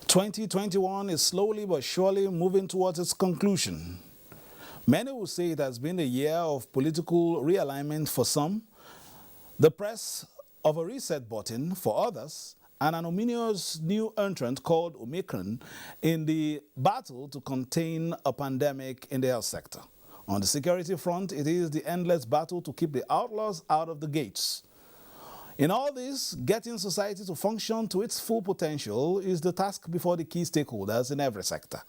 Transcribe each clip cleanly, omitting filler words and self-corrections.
2021 is slowly but surely moving towards its conclusion. Many will say it has been a year of political realignment for some, the press of a reset button for others, and an ominous new entrant called Omicron in the battle to contain a pandemic in the health sector. On the security front, it is the endless battle to keep the outlaws out of the gates. In all this, getting society to function to its full potential is the task before the key stakeholders in every sector.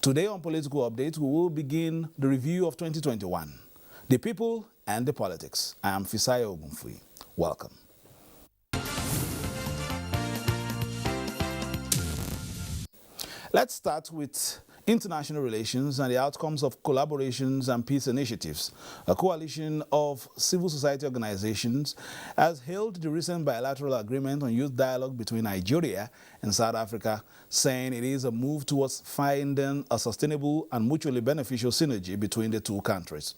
Today on Political Update, we will begin the review of 2021, the people and the politics. I am Fisayo Ogunfui. Welcome. Let's start with international relations and the outcomes of collaborations and peace initiatives. A coalition of civil society organizations has hailed the recent bilateral agreement on youth dialogue between Nigeria and South Africa, saying it is a move towards finding a sustainable and mutually beneficial synergy between the two countries.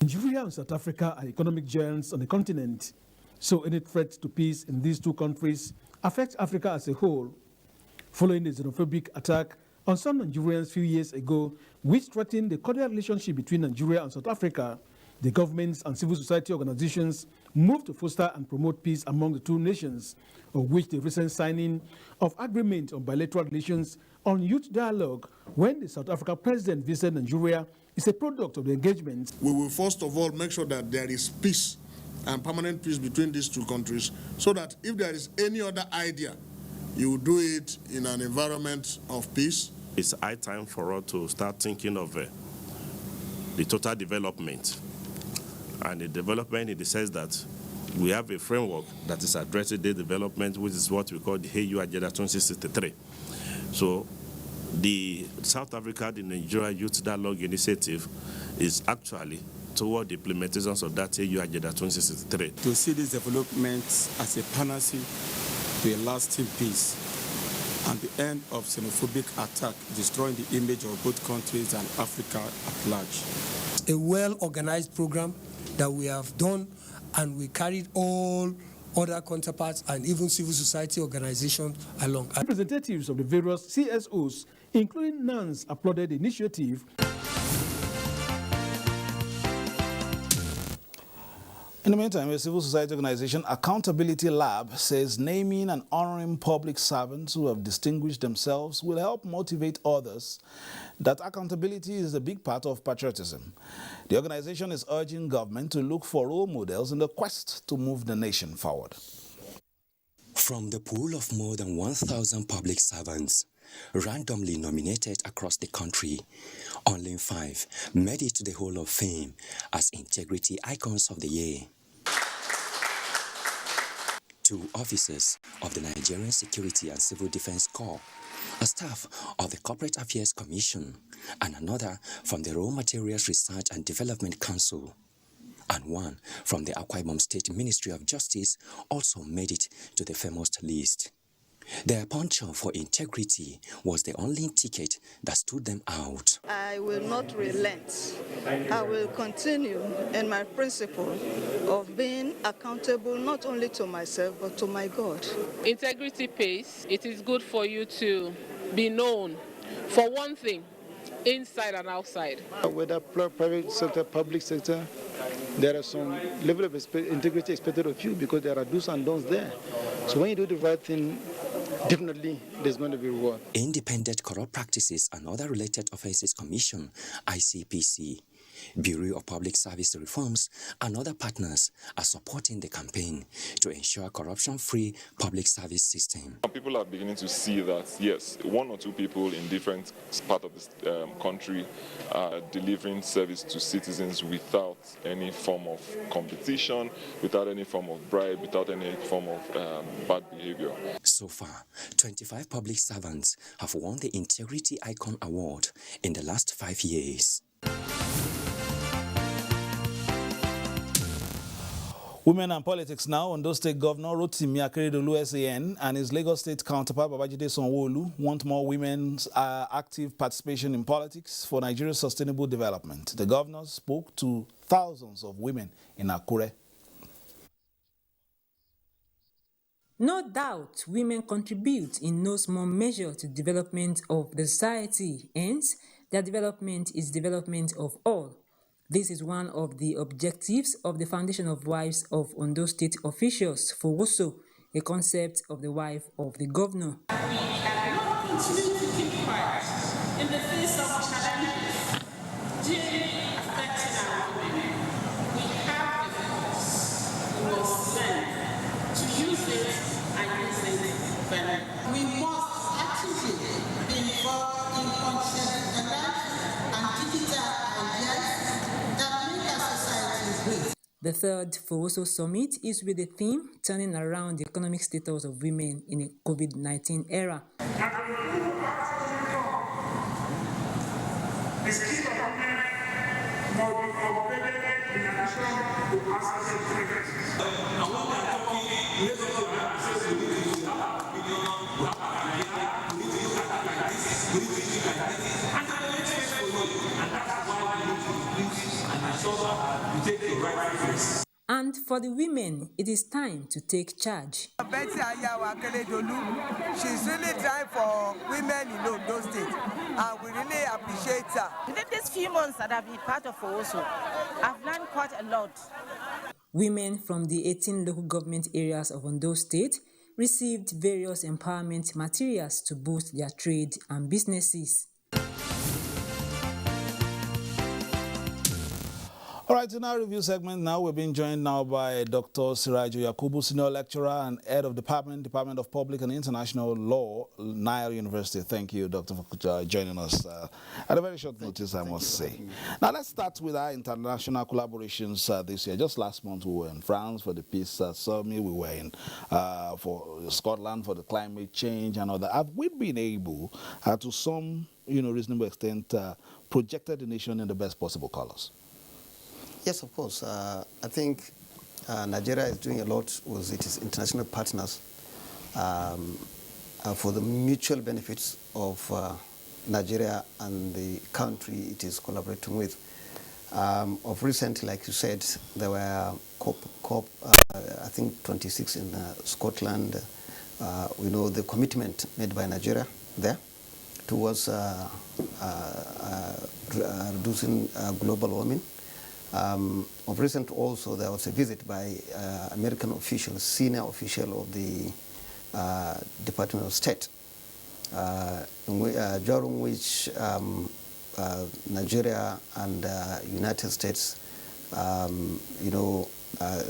Nigeria and South Africa are economic giants on the continent, so any threat to peace in these two countries affects Africa as a whole. Following the xenophobic attack on some Nigerians a few years ago, which threatened the cordial relationship between Nigeria and South Africa, the governments and civil society organizations moved to foster and promote peace among the two nations, of which the recent signing of agreement on bilateral relations on youth dialogue when the South African president visited Nigeria is a product of the engagement. We will first of all make sure that there is peace and permanent peace between these two countries, so that if there is any other idea, you will do it in an environment of peace. It's high time for us to start thinking of the total development. And the development in the sense that we have a framework that is addressing the development, which is what we call the AU Agenda 2063. So the South Africa, the Nigeria Youth Dialogue Initiative is actually toward the implementations of that AU Agenda 2063. To see this development as a panacea to a lasting peace and the end of xenophobic attack, destroying the image of both countries and Africa at large. A well-organized program that we have done, and we carried all other counterparts and even civil society organizations along. Representatives of the various CSOs, including NANS, applauded the initiative. In the meantime, a civil society organization, Accountability Lab, says naming and honoring public servants who have distinguished themselves will help motivate others, that accountability is a big part of patriotism. The organization is urging government to look for role models in the quest to move the nation forward. From the pool of more than 1,000 public servants, randomly nominated across the country, only 5 made it to the Hall of Fame as Integrity Icons of the Year. 2 officers of the Nigerian Security and Civil Defense Corps, a staff of the Corporate Affairs Commission, and another from the Raw Materials Research and Development Council, and 1 from the Akwa Ibom State Ministry of Justice also made it to the famous list. Their penchant for integrity was the only ticket that stood them out. I will not relent. I will continue in my principle of being accountable not only to myself but to my God. Integrity pays. It is good for you to be known for one thing, inside and outside. Whether private sector, public sector, there are some level of integrity expected of you because there are do's and don'ts there. So when you do the right thing, definitely there's going to be reward. Independent Corrupt Practices and Other Related Offences Commission, ICPC, Bureau of Public Service Reforms, and other partners are supporting the campaign to ensure a corruption-free public service system. People are beginning to see that, yes, 1 or 2 people in different parts of the country are delivering service to citizens without any form of competition, without any form of bribe, without any form of bad behavior. So far, 25 public servants have won the Integrity Icon Award in the last 5 years. Women and politics now. Ondo State Governor Rotimi Akeredolu SAN and his Lagos State counterpart Babajide Sanwo-Olu want more women's active participation in politics for Nigeria's sustainable development. The governor spoke to thousands of women in Akure. No doubt, women contribute in no small measure to development of the society, hence, their development is development of all. This is one of the objectives of the Foundation of Wives of Ondo State Officials, FOWOSO, a concept of the wife of the governor. We cannot continue to keep quiet in the face of challenges deeply affecting our women. We have the force, we must learn to use it and use it better. We must actively be involved in conscious and digital ideas that make our society great. The third FOWOSO Summit is with the theme turning around the economic status of women in a COVID-19 era. And for the women, it is time to take charge. She's really trying for women in Ondo State, and we really appreciate her. Within these few months that I've been part of FOWOSO, I've learned quite a lot. Women from the 18 local government areas of Ondo State received various empowerment materials to boost their trade and businesses. All right, in our review segment now, we're being joined now by Dr. Siraju Yakubu, Senior Lecturer and Head of Department of Public and International Law, Nile University. Thank you, Doctor, for joining us at a very short notice, I must say. Now, let's start with our international collaborations this year. Just last month, we were in France for the Peace Summit. We were in for Scotland for the climate change and all that. Have we been able, to some reasonable extent, projected the nation in the best possible colors? Yes, of course. I think Nigeria is doing a lot with its international partners for the mutual benefits of Nigeria and the country it is collaborating with. Of recent, like you said, there were COP I think 26 in Scotland. We know the commitment made by Nigeria there towards reducing global warming. Of recent also, there was a visit by American officials, senior official of the Department of State, during which Nigeria and United States,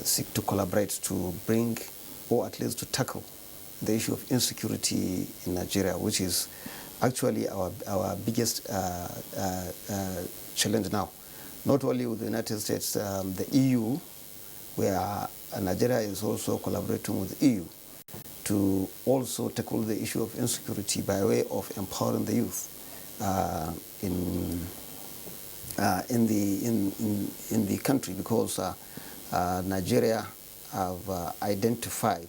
seek to collaborate to bring, or at least to tackle, the issue of insecurity in Nigeria, which is actually our biggest challenge now. Not only with the United States, the EU, where Nigeria is also collaborating with the EU to also tackle the issue of insecurity by way of empowering the youth in the country, because Nigeria have identified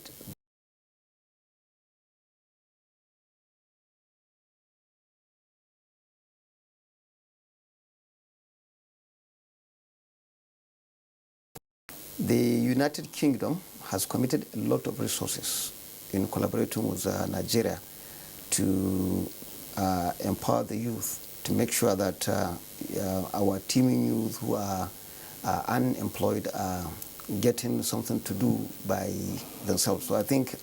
the United Kingdom has committed a lot of resources in collaborating with Nigeria to empower the youth, to make sure that our teeming youth who are unemployed are getting something to do by themselves. So I think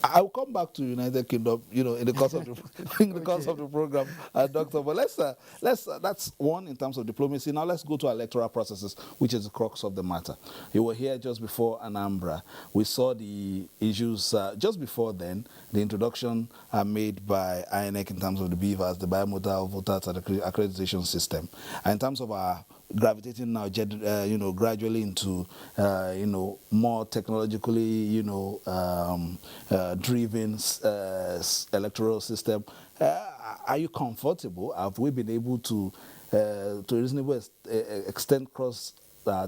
I'll come back to United Kingdom, in the course of the program, Doctor. But that's one in terms of diplomacy. Now let's go to electoral processes, which is the crux of the matter. You were here just before Anambra. We saw the issues just before then. The introduction made by INEC in terms of the BVAS, the Bimodal Voters Accreditation System, and in terms of our gravitating now, gradually into, more technologically, driven electoral system. Are you comfortable? Have we been able to a reasonable extent, cross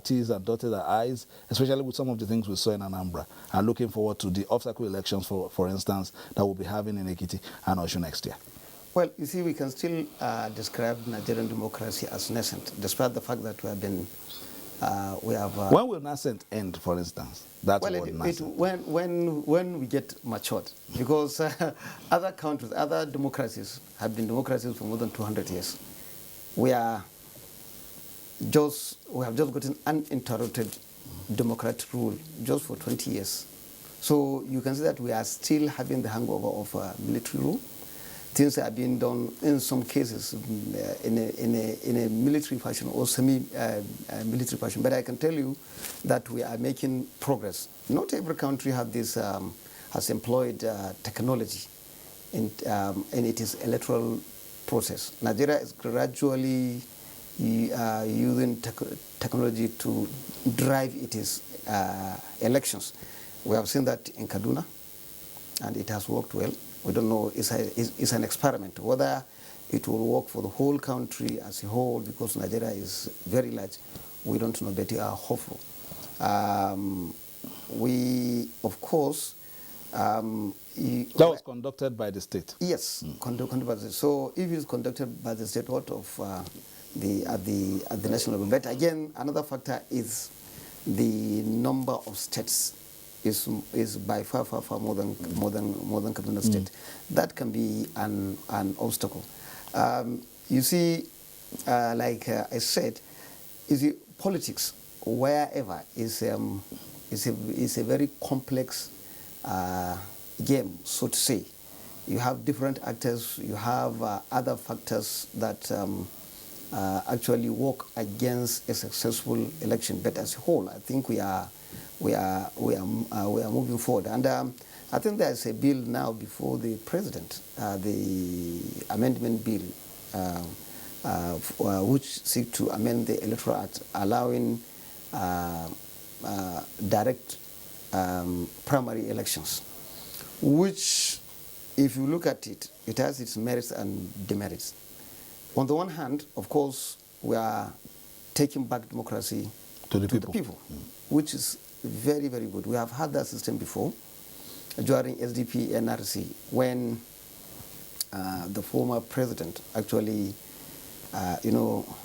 T's and dotted our I's, especially with some of the things we saw in Anambra, and looking forward to the Offcycle Elections, for instance, that we'll be having in Ekiti and Oshu next year? Well, you see, we can still describe Nigerian democracy as nascent, despite the fact that we have been we have. When will nascent end, for instance? That's well, when we get matured, because other countries, other democracies have been democracies for more than 200 years. We have just gotten uninterrupted democratic rule just for 20 years. So you can see that we are still having the hangover of military rule. Things are being done in some cases in a military fashion or semi-military fashion. But I can tell you that we are making progress. Not every country has employed technology in its electoral process. Nigeria is gradually using technology to drive its elections. We have seen that in Kaduna, and it has worked well. We don't know, it's an experiment. Whether it will work for the whole country as a whole, because Nigeria is very large, we don't know, but we are hopeful. We, of course... that was conducted by the state? Yes, conducted by the state. So if it's conducted by the state, what of at the national level? But again, another factor is the number of states. Is by far more than Kaduna State. That can be an obstacle. You see, like I said, politics wherever is a very complex game, so to say. You have different actors. You have other factors that actually work against a successful election. But as a whole, I think we are moving forward, and I think there's a bill now before the president, the amendment bill, which seeks to amend the Electoral Act, allowing direct primary elections, which, if you look at it, it has its merits and demerits. On the one hand, of course, we are taking back democracy to the people, which is very, very good. We have had that system before during SDP NRC when the former president actually,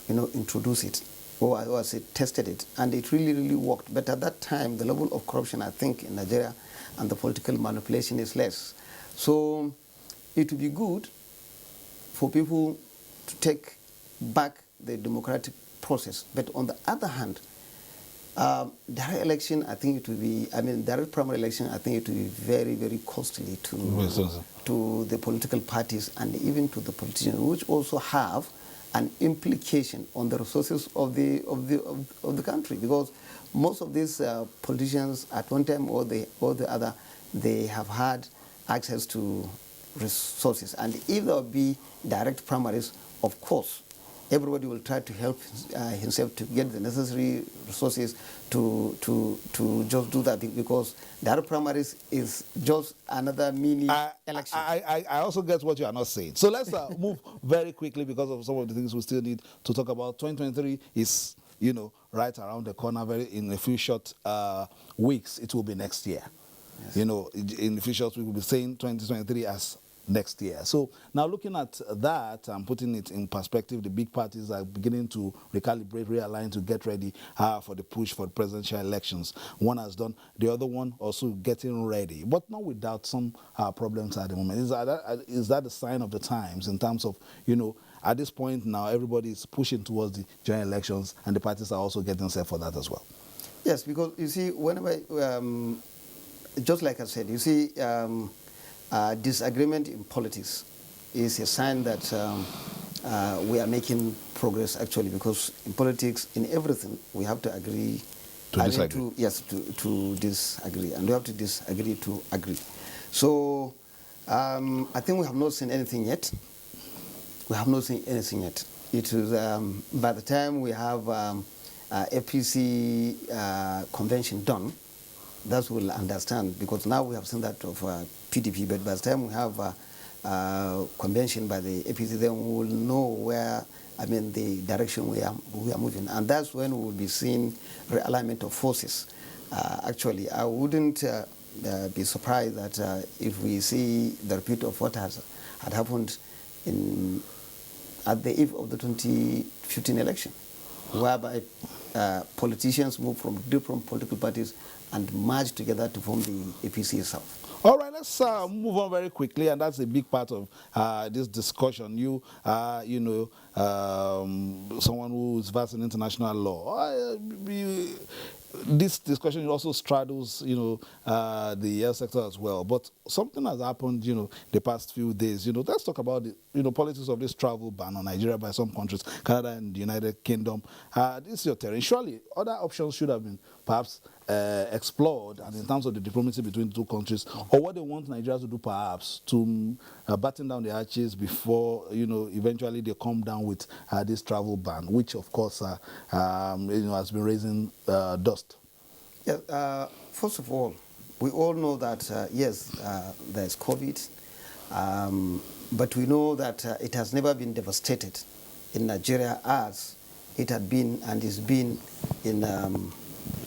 introduced it or tested it, and it really worked. But at that time, the level of corruption, I think, in Nigeria and the political manipulation is less. So it would be good for people to take back the democratic process. But on the other hand, direct election, I think it will be, direct primary election, I think it will be very, very costly to the political parties and even to the politicians, which also have an implication on the resources of the country, because most of these politicians at one time or the other, they have had access to resources. And if there will be direct primaries, of course, everybody will try to help himself to get the necessary resources to just do that, because direct primaries is just another mini election. I also get what you are not saying. So let's move very quickly, because of some of the things we still need to talk about. 2023 is, right around the corner. In a few short weeks, it will be next year. Yes. In a few short weeks, we'll be saying 2023 as next year. So now, looking at that and putting it in perspective, the big parties are beginning to recalibrate, realign to get ready for the push for the presidential elections. One has done, the other one also getting ready, but not without some problems at the moment. Is that a sign of the times in terms of, at this point now, everybody is pushing towards the general elections, and the parties are also getting set for that as well? Yes, because you see, whenever, just like I said, you see, disagreement in politics is a sign that we are making progress, actually, because in politics, in everything, we have to agree to disagree. To disagree, and we have to disagree to agree. So I think we have not seen anything yet. We have not seen anything yet. It is by the time we have APC convention done, that will understand, because now we have seen that of PDP, but by the time we have a convention by the APC, then we will know where, the direction we are moving. And that's when we will be seeing realignment of forces. Actually, I wouldn't be surprised that if we see the repeat of what had happened at the eve of the 2015 election. whereby politicians move from different political parties and merge together to form the APC itself. All right, let's move on very quickly, and that's a big part of this discussion. You know, someone who is versed in international law. This discussion also straddles, the health sector as well. But something has happened, the past few days. Let's talk about the, politics of this travel ban on Nigeria by some countries, Canada and the United Kingdom. This is your terrain. Surely, other options should have been perhaps explored, and in terms of the diplomacy between the two countries, or what they want Nigeria to do, perhaps to batten down the hatches before, eventually they come down with this travel ban, which of course, has been raising dust. Yeah, first of all, we all know that yes, there's COVID, but we know that it has never been devastated in Nigeria as it had been and is being in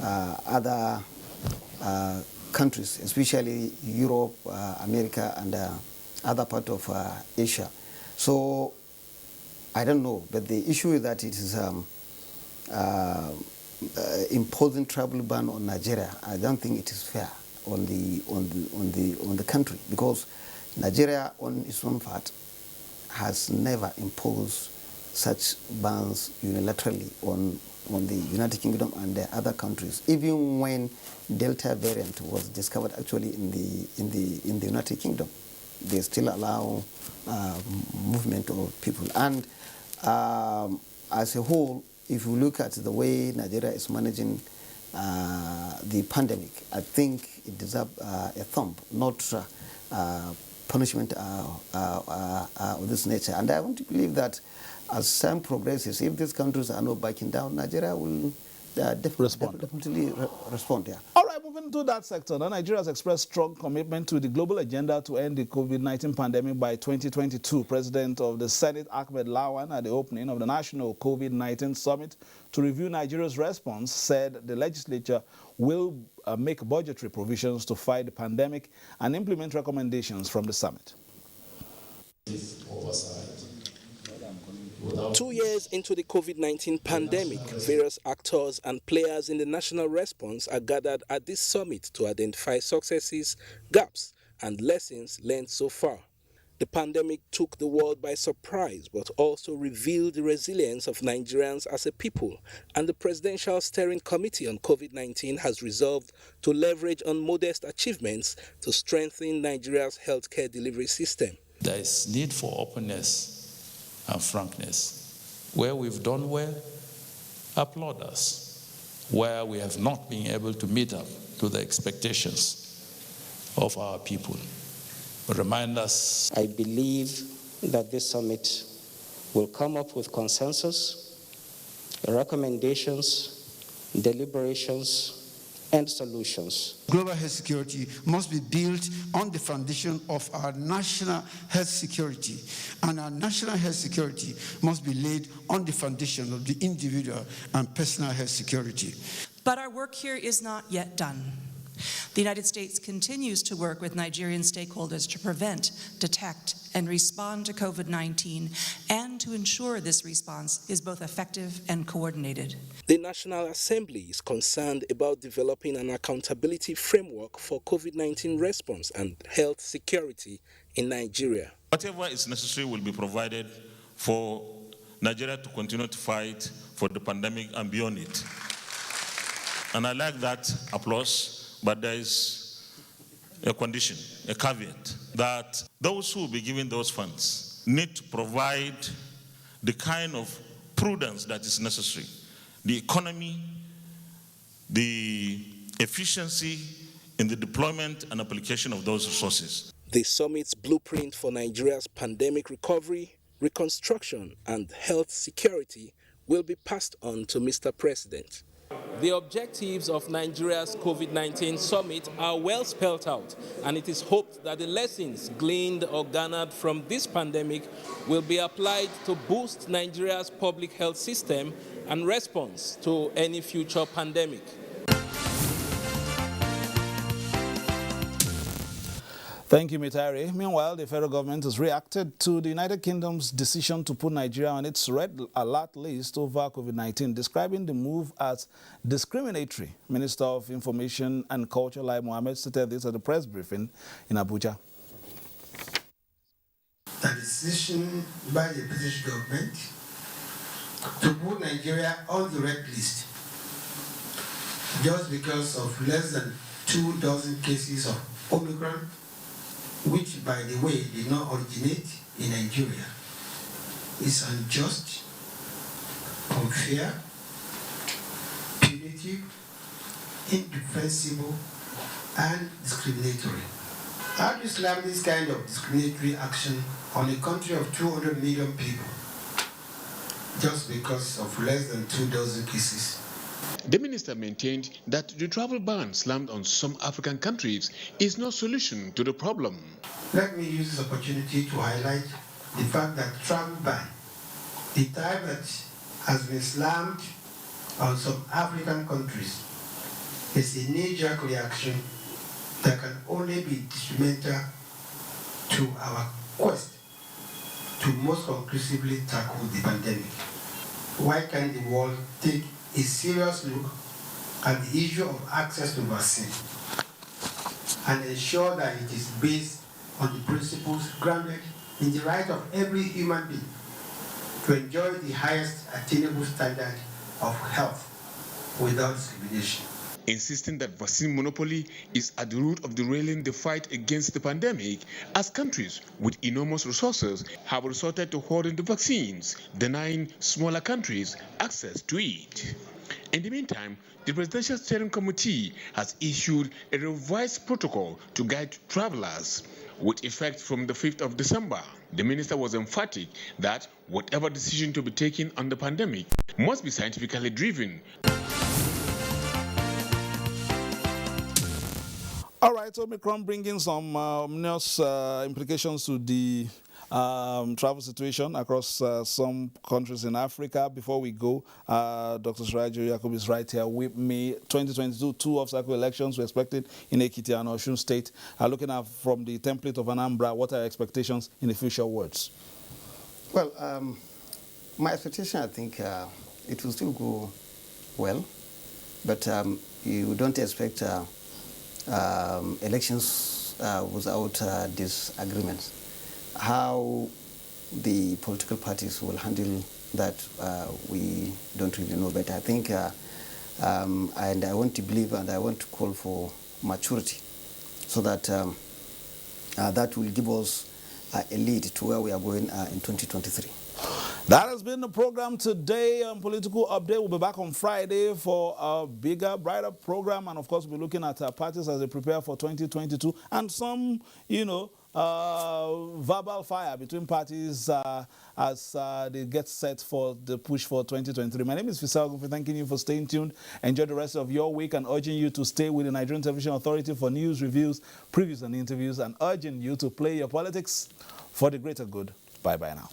other countries, especially Europe, America, and other part of Asia. So I don't know, but the issue is that it is imposing travel ban on Nigeria. I don't think it is fair on the country, because Nigeria, on its own part, has never imposed such bans unilaterally on the United Kingdom and the other countries. Even when Delta variant was discovered actually in the United Kingdom, they still allow movement of people. And as a whole, if you look at the way Nigeria is managing the pandemic, I think it deserves a thumb, not punishment of this nature. And I want to believe that as time progresses, if these countries are not backing down, Nigeria will definitely respond. Yeah. All right, moving to that sector. Now, Nigeria has expressed strong commitment to the global agenda to end the COVID-19 pandemic by 2022. President of the Senate, Ahmed Lawan, at the opening of the National COVID-19 Summit to review Nigeria's response, said the legislature will make budgetary provisions to fight the pandemic and implement recommendations from the summit. Oversight. 2 years into the COVID-19 pandemic, various actors and players in the national response are gathered at this summit to identify successes, gaps, and lessons learned so far. The pandemic took the world by surprise, but also revealed the resilience of Nigerians as a people, and the Presidential Steering Committee on COVID-19 has resolved to leverage on modest achievements to strengthen Nigeria's healthcare delivery system. There is need for openness and frankness. Where we've done well, applaud us. Where we have not been able to meet up to the expectations of our people, remind us. I believe that this summit will come up with consensus, recommendations, deliberations, and solutions. Global health security must be built on the foundation of our national health security, and our national health security must be laid on the foundation of the individual and personal health security. But our work here is not yet done. The United States continues to work with Nigerian stakeholders to prevent, detect, and respond to COVID-19, and to ensure this response is both effective and coordinated. The National Assembly is concerned about developing an accountability framework for COVID-19 response and health security in Nigeria. Whatever is necessary will be provided for Nigeria to continue to fight for the pandemic and beyond it. And I like that applause. But there is a condition, a caveat, that those who will be giving those funds need to provide the kind of prudence that is necessary. The economy, the efficiency in the deployment and application of those resources. The summit's blueprint for Nigeria's pandemic recovery, reconstruction, and health security will be passed on to Mr. President. The objectives of Nigeria's COVID-19 summit are well spelled out, and it is hoped that the lessons gleaned or garnered from this pandemic will be applied to boost Nigeria's public health system and response to any future pandemic. Thank you, Mitari. Meanwhile, the federal government has reacted to the United Kingdom's decision to put Nigeria on its red alert list over COVID-19, describing the move as discriminatory. Minister of Information and Culture, Lai Mohammed, stated this at a press briefing in Abuja. The decision by the British government to put Nigeria on the red list just because of less than 2,000 cases of Omicron, which, by the way, did not originate in Nigeria, is unjust, unfair, punitive, indefensible, and discriminatory. How do you slam this kind of discriminatory action on a country of 200 million people just because of less than 2,000 cases? The minister maintained that the travel ban slammed on some African countries is no solution to the problem. Let me use this opportunity to highlight the fact that travel ban, the type that has been slammed on some African countries, is a knee-jerk reaction that can only be detrimental to our quest to most conclusively tackle the pandemic. Why can't the world take a serious look at the issue of access to vaccine and ensure that it is based on the principles grounded in the right of every human being to enjoy the highest attainable standard of health without discrimination? Insisting that vaccine monopoly is at the root of derailing the fight against the pandemic, as countries with enormous resources have resorted to hoarding the vaccines, denying smaller countries access to it. In the meantime, the Presidential Steering Committee has issued a revised protocol to guide travelers with effect from the 5th of December. The minister was emphatic that whatever decision to be taken on the pandemic must be scientifically driven. All right, Omicron bringing some ominous implications to the travel situation across some countries in Africa. Before we go, Dr. Surajo Yacob is right here with me. 2022, two Offcycle elections were expected in Ekiti and Osun State. Looking at from the template of Anambra, what are your expectations in the future words? Well, my expectation, I think it will still go well, but you don't expect elections without disagreements. How the political parties will handle that, we don't really know. But I think, and I want to believe and I want to call for maturity so that that will give us a lead to where we are going in 2023. That has been the program today on Political Update. We'll be back on Friday for a bigger, brighter program. And, of course, we'll be looking at parties as they prepare for 2022 and some, verbal fire between parties as they get set for the push for 2023. My name is Fisal Gufi, thanking you for staying tuned. Enjoy the rest of your week and urging you to stay with the Nigerian Television Authority for news, reviews, previews, and interviews, and urging you to play your politics for the greater good. Bye-bye now.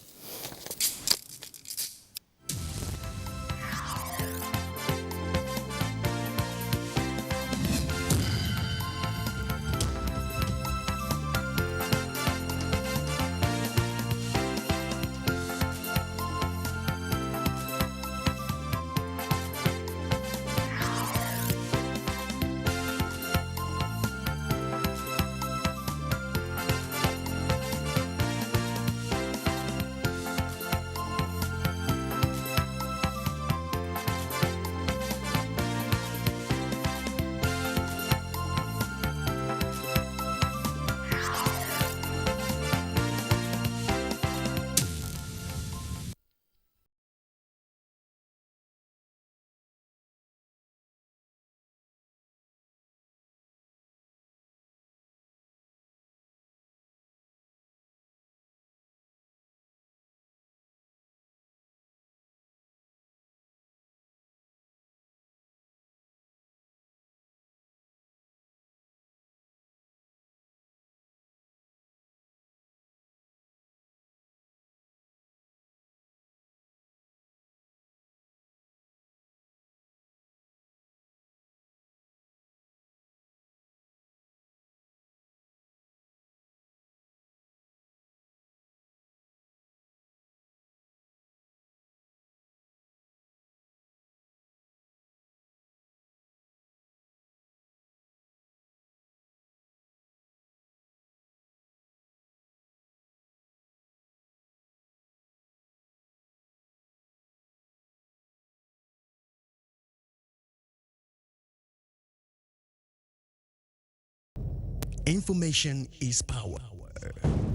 Information is power.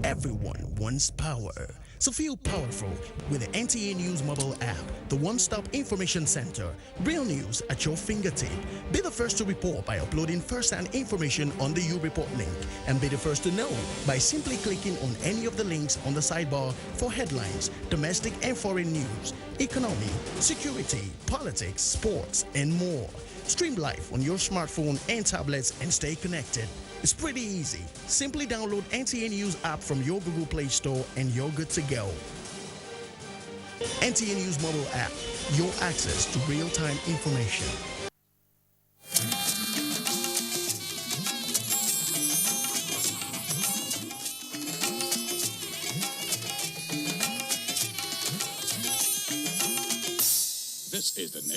Everyone wants power. So feel powerful with the NTA News mobile app, the one-stop information center. Real news at your fingertip. Be the first to report by uploading first-hand information on the YouReport link, and be the first to know by simply clicking on any of the links on the sidebar for headlines, domestic and foreign news, economy, security, politics, sports, and more. Stream live on your smartphone and tablets and stay connected. It's pretty easy. Simply download NTA News app from your Google Play Store and you're good to go. NTA News mobile app, your access to real-time information. This is the next.